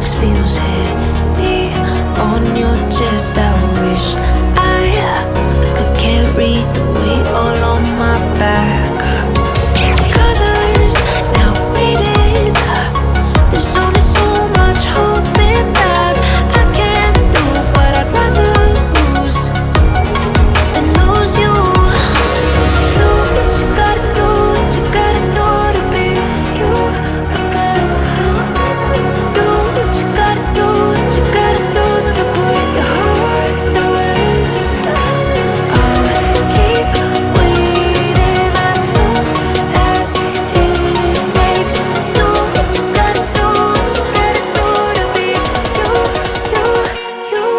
wax feels heavy on your chest. I wish I could carry the weight all on my back. Colors now faded. There's only so much hope in that. I can't do what I'd rather lose than lose you. Do what you gotta do, what you gotta do to be you. I gotta do what you gotta do, what you gotta do to put your heart to rest. I'll keep waiting as long as it takes. Do what you gotta do, what you gotta do to be you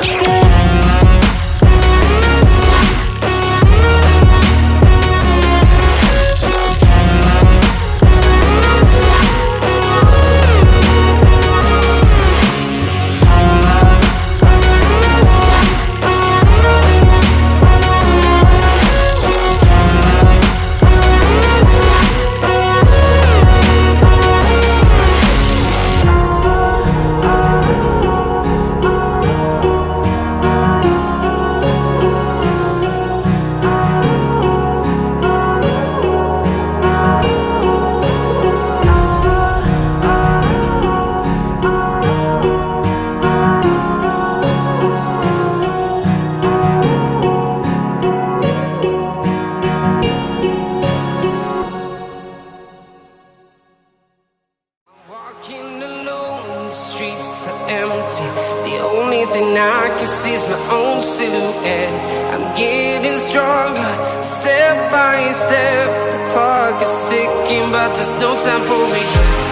again. Walking alone, the streets are empty. The only thing I can see is my own silhouette. I'm getting stronger, step by step. The clock is ticking, but there's no time for regrets.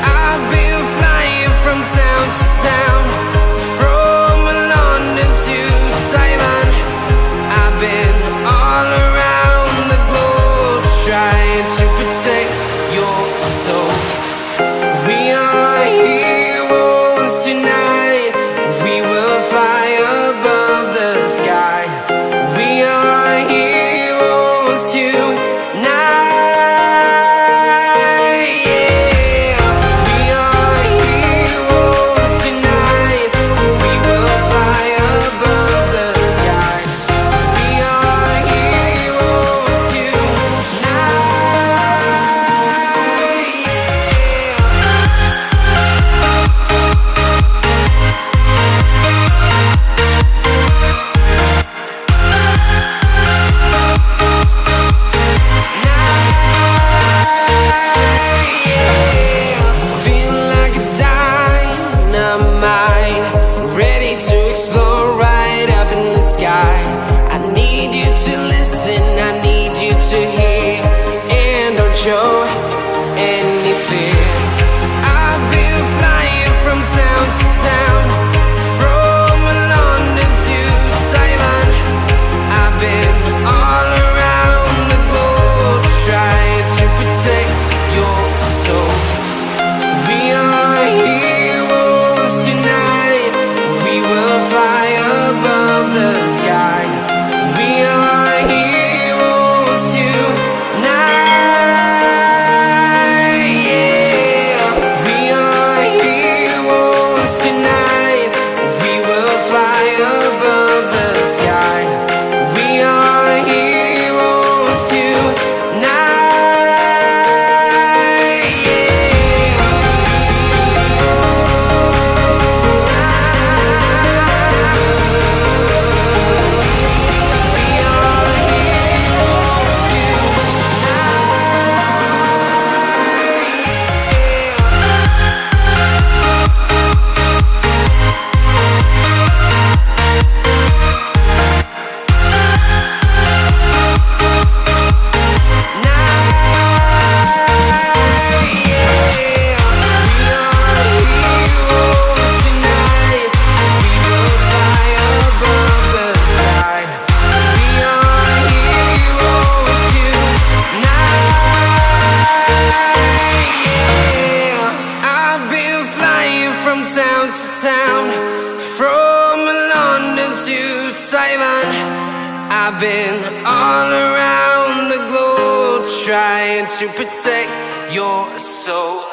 I've been flying from town to town, from London to Taiwan. I've been all around the globe, trying to protect your soul. We are heroes tonight. We will fly above the sky. We are heroes tonight. Yeah. We are heroes tonight. We will fly above the sky. We are heroes tonight. I need you to hear and don't show any fear. I've been flying from town to town, from London to Taiwan. I've been all around the globe, trying to protect your soul. We are heroes tonight. We will fly above the sky. We are heroes tonight. Yeah. We are heroes tonight. We will fly above the sky. We are heroes tonight. Town to town, from London to Taiwan. I've been all around the globe, trying to protect your soul.